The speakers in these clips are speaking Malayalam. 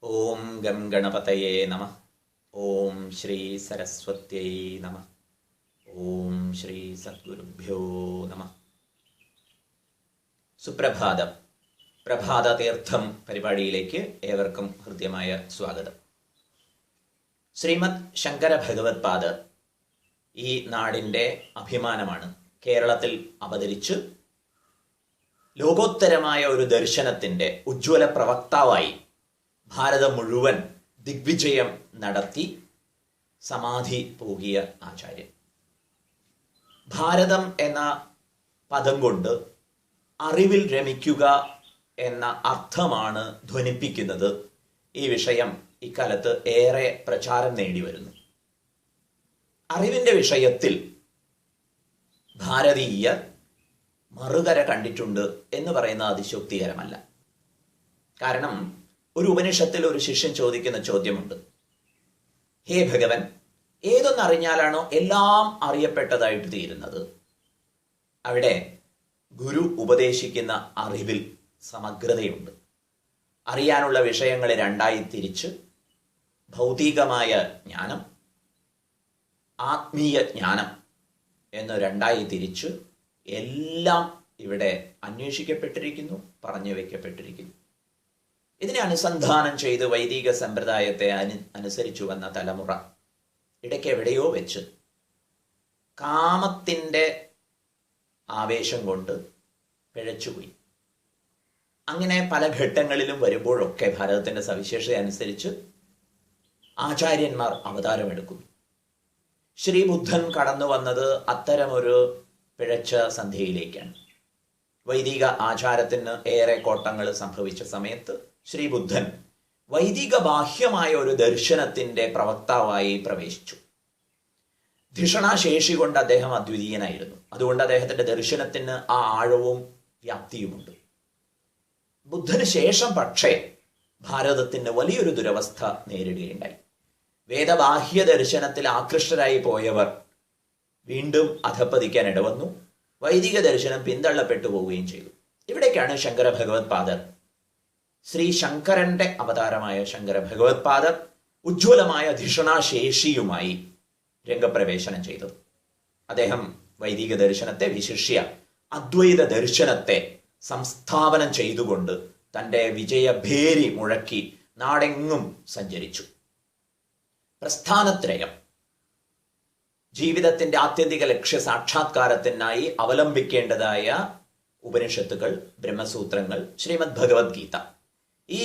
ഓം ഗം ഗണപതയേ നമഃ. ഓം ശ്രീ സരസ്വത്യൈ നമഃ. ഓം ശ്രീ സദ്ഗുരുഭ്യോ നമഃ. സുപ്രഭാതം. പ്രഭാത തീർത്ഥം പരിപാടിയിലേക്ക് ഏവർക്കും ഹൃദ്യമായ സ്വാഗതം. ശ്രീമദ് ശങ്കര ഭഗവത് പാദർ ഈ നാടിൻ്റെ അഭിമാനമാണ്. കേരളത്തിൽ അവതരിച്ച് ലോകോത്തരമായ ഒരു ദർശനത്തിൻ്റെ ഉജ്ജ്വല പ്രവക്താവായി ഭാരതം മുഴുവൻ ദിഗ്വിജയം നടത്തി സമാധി പോകിയ ആചാര്യൻ. ഭാരതം എന്ന പദം കൊണ്ട് അറിവിൽ രമിക്കുക എന്ന അർത്ഥമാണ് ധ്വനിപ്പിക്കുന്നത്. ഈ വിഷയം ഇക്കാലത്ത് ഏറെ പ്രചാരം നേടിവരുന്നു. അറിവിൻ്റെ വിഷയത്തിൽ ഭാരതീയർ മറുകര കണ്ടിട്ടുണ്ട് എന്ന് പറയുന്നത് അതിശോക്തികരമല്ല. കാരണം ഒരു ഉപനിഷത്തിൽ ഒരു ശിഷ്യൻ ചോദിക്കുന്ന ചോദ്യമുണ്ട്: ഹേ ഭഗവൻ, ഏതൊന്നറിഞ്ഞാലാണോ എല്ലാം അറിയപ്പെട്ടതായിട്ട് തീരുന്നത്? അവിടെ ഗുരു ഉപദേശിക്കുന്ന അറിവിൽ സമഗ്രതയുണ്ട്. അറിയാനുള്ള വിഷയങ്ങളെ രണ്ടായി തിരിച്ച് ഭൗതികമായ ജ്ഞാനം, ആത്മീയ ജ്ഞാനം എന്ന് രണ്ടായി തിരിച്ച് എല്ലാം ഇവിടെ അന്വേഷിക്കപ്പെട്ടിരിക്കുന്നു, പറഞ്ഞു വയ്ക്കപ്പെട്ടിരിക്കുന്നു. ഇതിനെ അനുസന്ധാനം ചെയ്ത് വൈദിക സമ്പ്രദായത്തെ അനുസരിച്ചു വന്ന തലമുറ ഇടയ്ക്ക് എവിടെയോ വെച്ച് കാമത്തിൻ്റെ ആവേശം കൊണ്ട് പിഴച്ചുപോയി. അങ്ങനെ പല ഘട്ടങ്ങളിലും വരുമ്പോഴൊക്കെ ഭാരതത്തിൻ്റെ സവിശേഷത അനുസരിച്ച് ആചാര്യന്മാർ അവതാരമെടുക്കുന്നു. ശ്രീബുദ്ധൻ കടന്നു വന്നത് അത്തരമൊരു പിഴച്ച സന്ധ്യയിലേക്കാണ്. വൈദിക ആചാരത്തിന് ഏറെ കോട്ടങ്ങൾ സംഭവിച്ച സമയത്ത് ശ്രീബുദ്ധൻ വൈദിക ബാഹ്യമായ ഒരു ദർശനത്തിൻ്റെ പ്രവക്താവായി പ്രവേശിച്ചു. ധിഷണാശേഷി കൊണ്ട് അദ്ദേഹം അദ്വിതീയനായിരുന്നു. അതുകൊണ്ട് അദ്ദേഹത്തിൻ്റെ ദർശനത്തിന് ആ ആഴവും വ്യാപ്തിയുമുണ്ട്. ബുദ്ധന് ശേഷം പക്ഷേ ഭാരതത്തിന് വലിയൊരു ദുരവസ്ഥ നേരിടുകയുണ്ടായി. വേദബാഹ്യ ദർശനത്തിൽ ആകൃഷ്ടരായി പോയവർ വീണ്ടും അധപ്പതിക്കാൻ ഇടവന്നു. വൈദിക ദർശനം പിന്തള്ളപ്പെട്ടു പോവുകയും ചെയ്തു. ഇവിടേക്കാണ് ശങ്കര ഭഗവത് പാദർ, ശ്രീ ശങ്കരന്റെ അവതാരമായ ശങ്കര ഭഗവത് പാദർ, ഉജ്ജ്വലമായ ധിഷണാശേഷിയുമായി രംഗപ്രവേശനം ചെയ്തത്. അദ്ദേഹം വൈദിക ദർശനത്തെ, വിശിഷ്യ അദ്വൈത ദർശനത്തെ സംസ്ഥാപനം ചെയ്തുകൊണ്ട് തൻ്റെ വിജയഭേരി മുഴക്കി നാടെങ്ങും സഞ്ചരിച്ചു. പ്രസ്ഥാനത്രയം, ജീവിതത്തിന്റെ ആത്യന്തിക ലക്ഷ്യ സാക്ഷാത്കാരത്തിനായി അവലംബിക്കേണ്ടതായ ഉപനിഷത്തുകൾ, ബ്രഹ്മസൂത്രങ്ങൾ, ശ്രീമദ് ഭഗവത്ഗീത, ഈ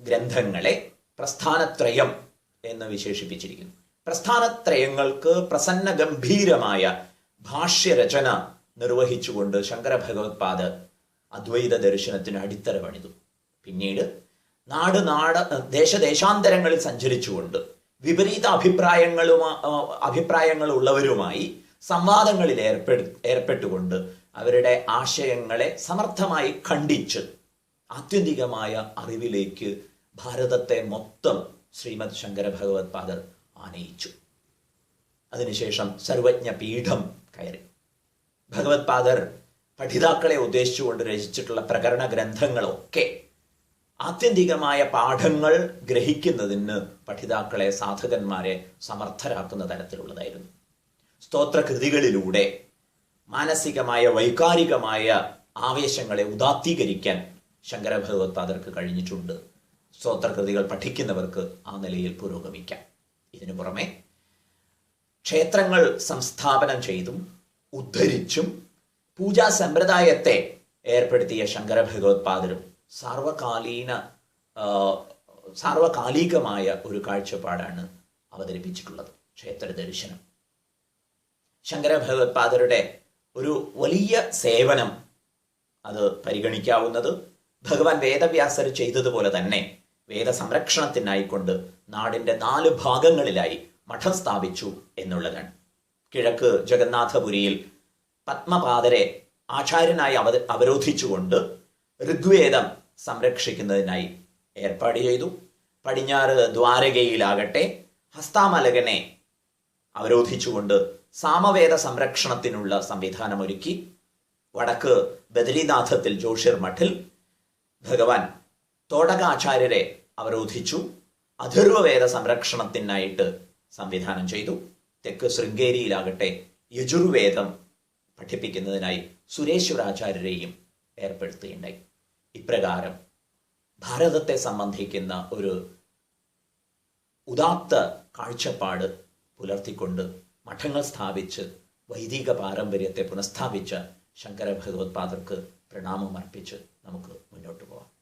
ഗ്രന്ഥങ്ങളെ പ്രസ്ഥാനത്രയം എന്ന് വിശേഷിപ്പിച്ചിരിക്കുന്നു. പ്രസ്ഥാനത്രയങ്ങൾക്ക് പ്രസന്ന ഗംഭീരമായ ഭാഷ്യരചന നിർവഹിച്ചുകൊണ്ട് ശങ്കര ഭഗവത് പാദർ അദ്വൈത ദർശനത്തിന് അടിത്തറ പണിതു. പിന്നീട് ദേശദേശാന്തരങ്ങളിൽ സഞ്ചരിച്ചുകൊണ്ട് വിപരീത അഭിപ്രായങ്ങളുള്ളവരുമായി സംവാദങ്ങളിൽ ഏർപ്പെട്ടുകൊണ്ട് അവരുടെ ആശയങ്ങളെ സമർത്ഥമായി ഖണ്ഡിച്ച് ആത്യന്തികമായ അറിവിലേക്ക് ഭാരതത്തെ മൊത്തം ശ്രീമദ് ശങ്കര ഭഗവത് പാദർ ആനയിച്ചു. അതിനുശേഷം സർവജ്ഞ പീഠം കയറി. ഭഗവത് പാദർ പഠിതാക്കളെ ഉദ്ദേശിച്ചുകൊണ്ട് രചിച്ചിട്ടുള്ള പ്രകരണ ഗ്രന്ഥങ്ങളൊക്കെ ആത്യന്തികമായ പാഠങ്ങൾ ഗ്രഹിക്കുന്നതിന് പഠിതാക്കളെ, സാധകന്മാരെ സമർത്ഥരാക്കുന്ന തരത്തിലുള്ളതായിരുന്നു. സ്തോത്രകൃതികളിലൂടെ മാനസികമായ, വൈകാരികമായ ആവേശങ്ങളെ ഉദാത്തീകരിക്കാൻ ശങ്കര ഭഗവത് പാദർക്ക് കഴിഞ്ഞിട്ടുണ്ട്. സ്തോത്രകൃതികൾ പഠിക്കുന്നവർക്ക് ആ നിലയിൽ പുരോഗമിക്കാം. ഇതിനു പുറമെ ക്ഷേത്രങ്ങൾ സംസ്ഥാപനം ചെയ്തും ഉദ്ധരിച്ചും പൂജാ സമ്പ്രദായത്തെ ഏർപ്പെടുത്തിയ ശങ്കര ഭഗവത് പാദരും സാർവകാലികമായ ഒരു കാഴ്ചപ്പാടാണ് അവതരിപ്പിച്ചിട്ടുള്ളത്. ക്ഷേത്ര ദർശനം ശങ്കര ഭഗവത് പാദരുടെ ഒരു വലിയ സേവനം അത് പരിഗണിക്കാവുന്നത് ഭഗവാൻ വേദവ്യാസർ ചെയ്തതുപോലെ തന്നെ വേദ സംരക്ഷണത്തിനായിക്കൊണ്ട് നാടിൻ്റെ 4 ഭാഗങ്ങളിലായി മഠം സ്ഥാപിച്ചു എന്നുള്ളതാണ്. കിഴക്ക് ജഗന്നാഥപുരിയിൽ പത്മപാദരെ ആചാര്യനായി അവരോധിച്ചുകൊണ്ട് ഋഗ്വേദം സംരക്ഷിക്കുന്നതിനായി ഏർപ്പാട് ചെയ്തു. പടിഞ്ഞാറ് ദ്വാരകയിലാകട്ടെ ഹസ്താമലകനെ അവരോധിച്ചുകൊണ്ട് സാമവേദ സംരക്ഷണത്തിനുള്ള സംവിധാനമൊരുക്കി. വടക്ക് ബദരീനാഥത്തിൽ ജോഷിർ മഠിൽ ഭഗവാൻ തോടകാചാര്യരെ അവരോധിച്ചു. അഥർവവേദ സംരക്ഷണത്തിനായിട്ട് സംവിധാനം ചെയ്തു. തെക്ക് ശൃംഗേരിയിലാകട്ടെ യജുർവേദം പഠിപ്പിക്കുന്നതിനായി സുരേശ്വരാചാര്യരെയും ഏർപ്പെടുത്തുകയുണ്ടായി. ഇപ്രകാരം ഭാരതത്തെ സംബന്ധിക്കുന്ന ഒരു ഉദാത്ത കാഴ്ചപ്പാട് പുലർത്തിക്കൊണ്ട് മഠങ്ങൾ സ്ഥാപിച്ച് വൈദിക പാരമ്പര്യത്തെ പുനഃസ്ഥാപിച്ച ശങ്കര ഭഗവത്പാദർക്ക് പ്രണാമം അർപ്പിച്ച് നമുക്ക് മുന്നോട്ട് പോകാം.